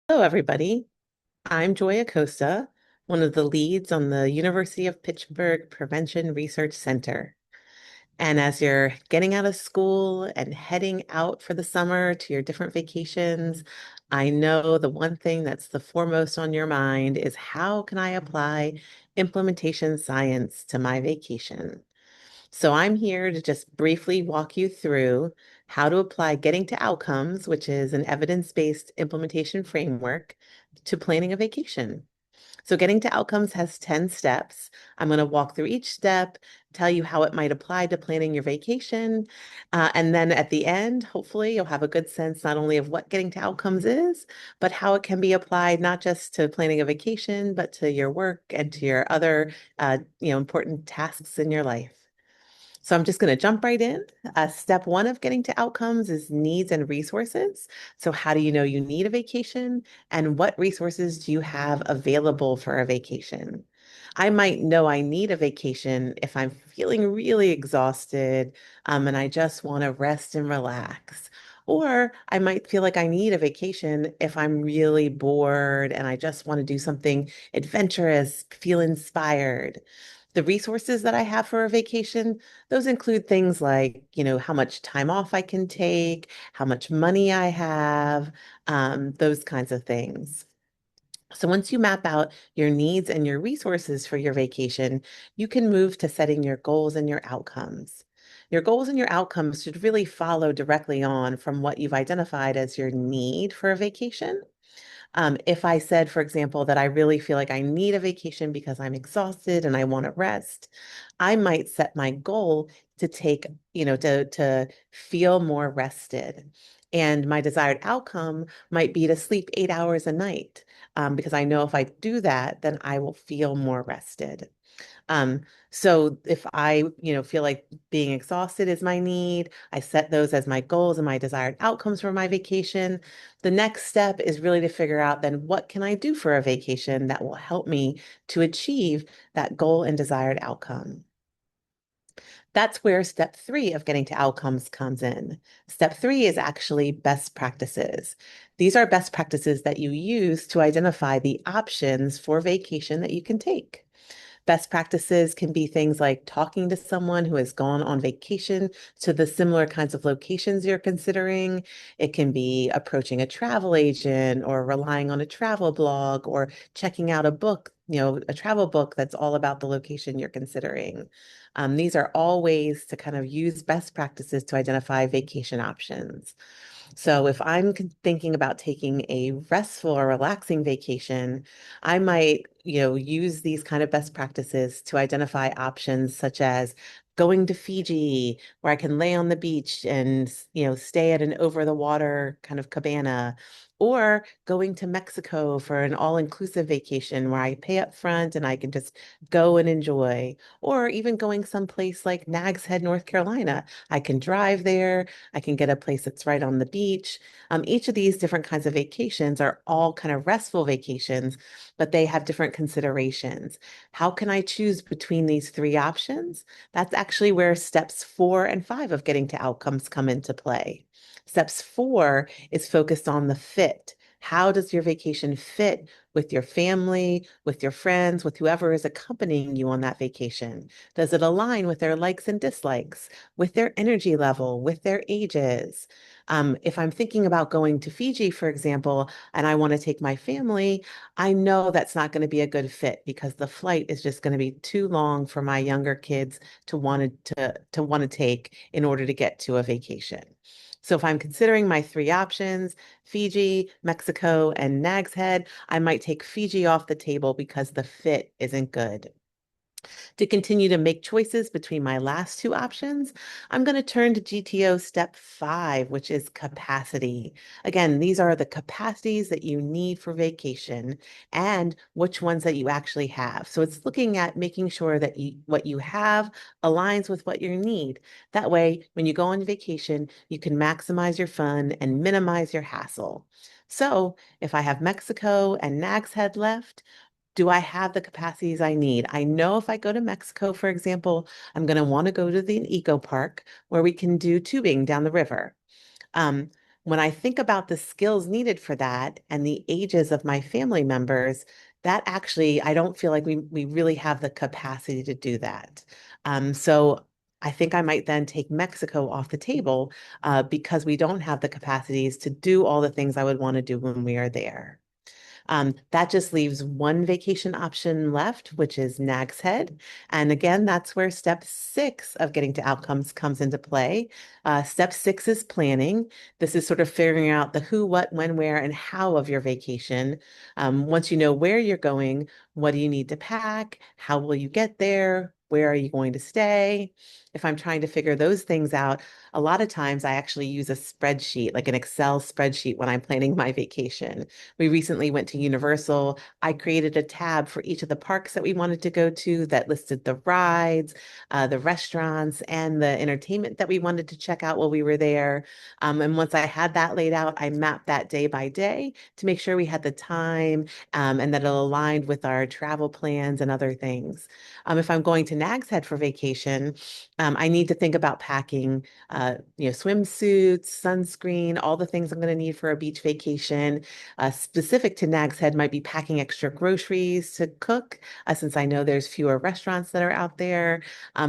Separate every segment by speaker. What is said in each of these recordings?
Speaker 1: Hello, everybody. I'm Joy Acosta, one of the leads on the University of Pittsburgh Prevention Research Center. And as you're getting out of school and heading out for the summer to your different vacations, I know the one thing that's the foremost on your mind is how can I apply implementation science to my vacation? So I'm here to just briefly walk you through how to apply Getting to Outcomes, which is an evidence-based implementation framework, to planning a vacation. So Getting to Outcomes has 10 steps. I'm going to walk through each step, tell you how it might apply to planning your vacation. And then at the end, hopefully, you'll have a good sense not only of what Getting to Outcomes is, but how it can be applied not just to planning a vacation, but to your work and to your other, important tasks in your life. So I'm just going to jump right in. Step one of getting to outcomes is needs and resources. So how do you know you need a vacation and what resources do you have available for a vacation? I might know I need a vacation if I'm feeling really exhausted, and I just want to rest and relax. Or I might feel like I need a vacation if I'm really bored and I just want to do something adventurous, feel inspired. The resources that I have for a vacation, those include things like, how much time off I can take, how much money I have, those kinds of things. So once you map out your needs and your resources for your vacation, you can move to setting your goals and your outcomes. Your goals and your outcomes should really follow directly on from what you've identified as your need for a vacation. If I said, for example, that I really feel like I need a vacation because I'm exhausted and I want to rest, I might set my goal to to feel more rested. And my desired outcome might be to sleep 8 hours a night, because I know if I do that, then I will feel more rested. Um, so if I, feel like being exhausted is my need, I set those as my goals and my desired outcomes for my vacation. The next step is really to figure out then what can I do for a vacation that will help me to achieve that goal and desired outcome. That's where step three of getting to outcomes comes in. Step three is actually best practices. These are best practices that you use to identify the options for vacation that you can take. Best practices can be things like talking to someone who has gone on vacation to the similar kinds of locations you're considering. It can be approaching a travel agent or relying on a travel blog or checking out a book, a travel book that's all about the location you're considering. These are all ways to kind of use best practices to identify vacation options. So if I'm thinking about taking a restful or relaxing vacation, I might, use these kind of best practices to identify options such as going to Fiji, where I can lay on the beach and, stay at an over the water kind of cabana, or going to Mexico for an all-inclusive vacation where I pay up front and I can just go and enjoy, or even going someplace like Nags Head, North Carolina. I can drive there. I can get a place that's right on the beach. Each of these different kinds of vacations are all kind of restful vacations, but they have different considerations. How can I choose between these three options? That's actually where steps 4 and 5 of getting to outcomes come into play. Steps 4 is focused on the fit. How does your vacation fit with your family, with your friends, with whoever is accompanying you on that vacation? Does it align with their likes and dislikes, with their energy level, with their ages? If I'm thinking about going to Fiji, for example, and I want to take my family, I know that's not going to be a good fit because the flight is just going to be too long for my younger kids to want to take in order to get to a vacation. So if I'm considering my three options, Fiji, Mexico, and Nag's Head, I might take Fiji off the table because the fit isn't good. To continue to make choices between my last two options, I'm going to turn to GTO step 5, which is capacity. Again, these are the capacities that you need for vacation and which ones that you actually have. So it's looking at making sure that what you have aligns with what you need. That way, when you go on vacation, you can maximize your fun and minimize your hassle. So if I have Mexico and Nag's Head left, do I have the capacities I need? I know if I go to Mexico, for example, I'm going to want to go to the eco park where we can do tubing down the river. Um, when I think about the skills needed for that and the ages of my family members, that actually, I don't feel like we really have the capacity to do that. So I think I might then take Mexico off the table because we don't have the capacities to do all the things I would want to do when we are there. That just leaves one vacation option left, which is Nag's Head. And again, that's where step 6 of getting to outcomes comes into play. Step 6 is planning. This is sort of figuring out the who, what, when, where, and how of your vacation. Once you know where you're going, what do you need to pack? How will you get there? Where are you going to stay? If I'm trying to figure those things out, a lot of times I actually use a spreadsheet, like an Excel spreadsheet when I'm planning my vacation. We recently went to Universal. I created a tab for each of the parks that we wanted to go to that listed the rides, the restaurants, and the entertainment that we wanted to check out while we were there. And once I had that laid out, I mapped that day by day to make sure we had the time and that it aligned with our travel plans and other things. If I'm going to Nag's Head for vacation, I need to think about packing, swimsuits, sunscreen, all the things I'm going to need for a beach vacation. Specific to Nag's Head might be packing extra groceries to cook, since I know there's fewer restaurants that are out there,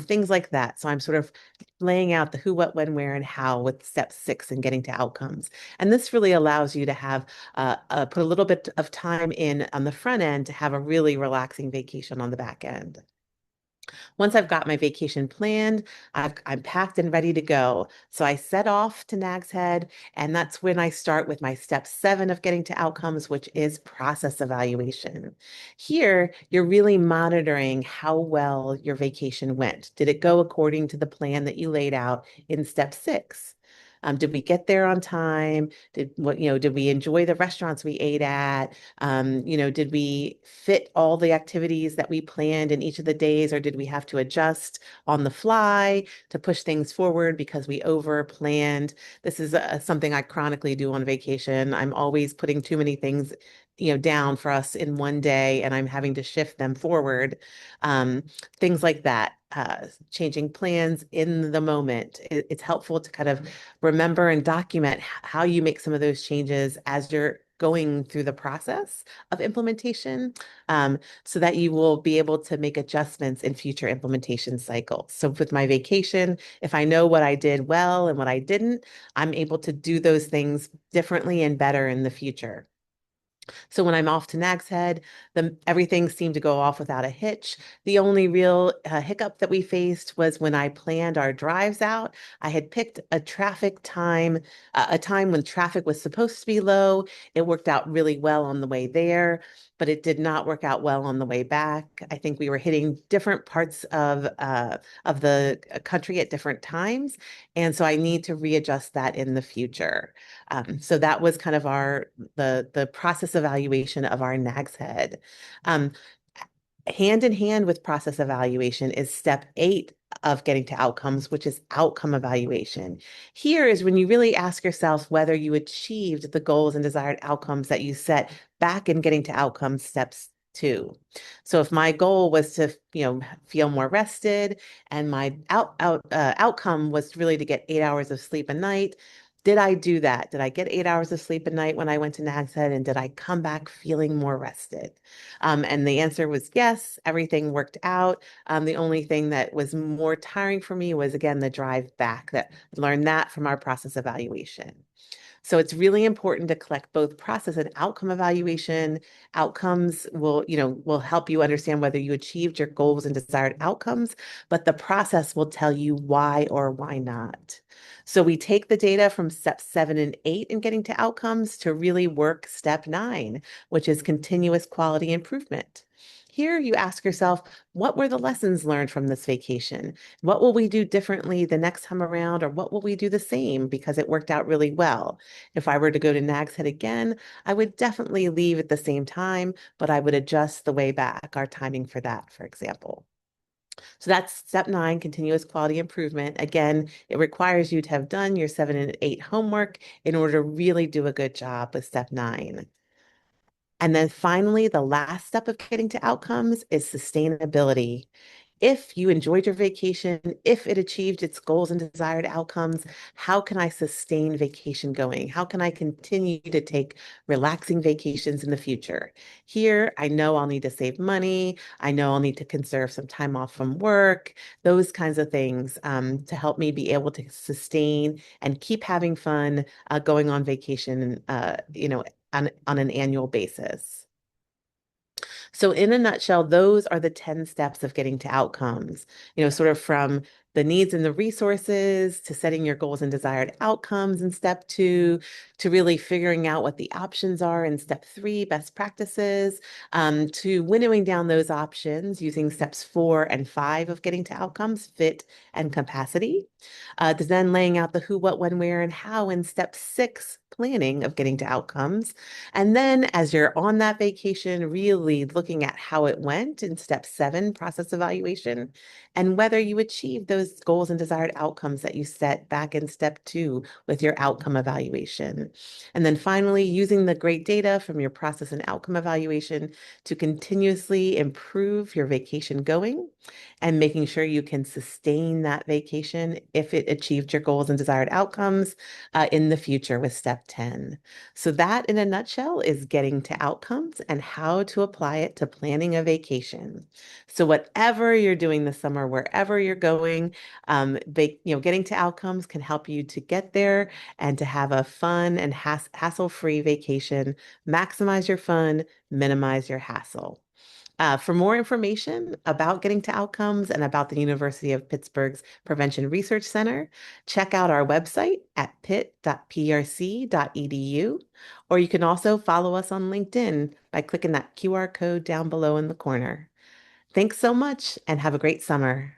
Speaker 1: things like that. So I'm sort of laying out the who, what, when, where, and how with step 6 and getting to outcomes. And this really allows you to have put a little bit of time in on the front end to have a really relaxing vacation on the back end. Once I've got my vacation planned, I'm packed and ready to go. So I set off to Nag's Head, and that's when I start with my step 7 of getting to outcomes, which is process evaluation. Here, you're really monitoring how well your vacation went. Did it go according to the plan that you laid out in step 6? Did we get there on time? Did we enjoy the restaurants we ate at? Did we fit all the activities that we planned in each of the days, or did we have to adjust on the fly to push things forward because we over planned? This is something I chronically do on vacation. I'm always putting too many things, down for us in one day, and I'm having to shift them forward. Um, Things like that. Changing plans in the moment. It's helpful to kind of remember and document how you make some of those changes as you're going through the process of implementation, so that you will be able to make adjustments in future implementation cycles. So with my vacation, if I know what I did well and what I didn't, I'm able to do those things differently and better in the future. So when I'm off to Nag's Head, everything seemed to go off without a hitch. The only real hiccup that we faced was when I planned our drives out. I had picked a time when traffic was supposed to be low. It worked out really well on the way there, but it did not work out well on the way back. I think we were hitting different parts of the country at different times, and so I need to readjust that in the future. So that was kind of the process evaluation of our Nag's Head. Um, Hand in hand with process evaluation is step 8 of getting to outcomes, which is outcome evaluation. Here is when you really ask yourself whether you achieved the goals and desired outcomes that you set back in getting to outcomes steps 2. So if my goal was to, feel more rested, and my outcome was really to get 8 hours of sleep a night, did I do that? Did I get 8 hours of sleep a night when I went to Nag's Head, and did I come back feeling more rested? And the answer was yes, everything worked out. The only thing that was more tiring for me was, again, the drive back. That learned that from our process evaluation. So it's really important to collect both process and outcome evaluation. Outcomes will help you understand whether you achieved your goals and desired outcomes, but the process will tell you why or why not. So we take the data from step 7 and 8 in getting to outcomes to really work step 9, which is continuous quality improvement. Here you ask yourself, what were the lessons learned from this vacation? What will we do differently the next time around, or what will we do the same because it worked out really well? If I were to go to Nag's Head again, I would definitely leave at the same time, but I would adjust the way back, our timing for that, for example. So that's step 9, continuous quality improvement. Again, it requires you to have done your 7 and 8 homework in order to really do a good job with step 9. And then finally, the last step of getting to outcomes is sustainability. if you enjoyed your vacation, if it achieved its goals and desired outcomes, how can I sustain vacation going? How can I continue to take relaxing vacations in the future? Here, I know I'll need to save money. I know I'll need to conserve some time off from work, those kinds of things to help me be able to sustain and keep having fun going on vacation, on an annual basis. So, in a nutshell, those are the 10 steps of getting to outcomes, sort of from the needs and the resources to setting your goals and desired outcomes in step two, to really figuring out what the options are in step three, best practices, to winnowing down those options using steps four and five of getting to outcomes, fit and capacity, to then laying out the who, what, when, where, and how in step six, planning of getting to outcomes. And then as you're on that vacation, really looking at how it went in step seven, process evaluation, and whether you achieved those goals and desired outcomes that you set back in step two with your outcome evaluation. And then finally, using the great data from your process and outcome evaluation to continuously improve your vacation going and making sure you can sustain that vacation if it achieved your goals and desired outcomes in the future with step 10. So that in a nutshell is getting to outcomes and how to apply it to planning a vacation. So whatever you're doing this summer, wherever you're going, getting to outcomes can help you to get there and to have a fun and hassle-free vacation. Maximize your fun, minimize your hassle. For more information about getting to outcomes and about the University of Pittsburgh's Prevention Research Center, check out our website at pitt.prc.edu, or you can also follow us on LinkedIn by clicking that QR code down below in the corner. Thanks so much and have a great summer.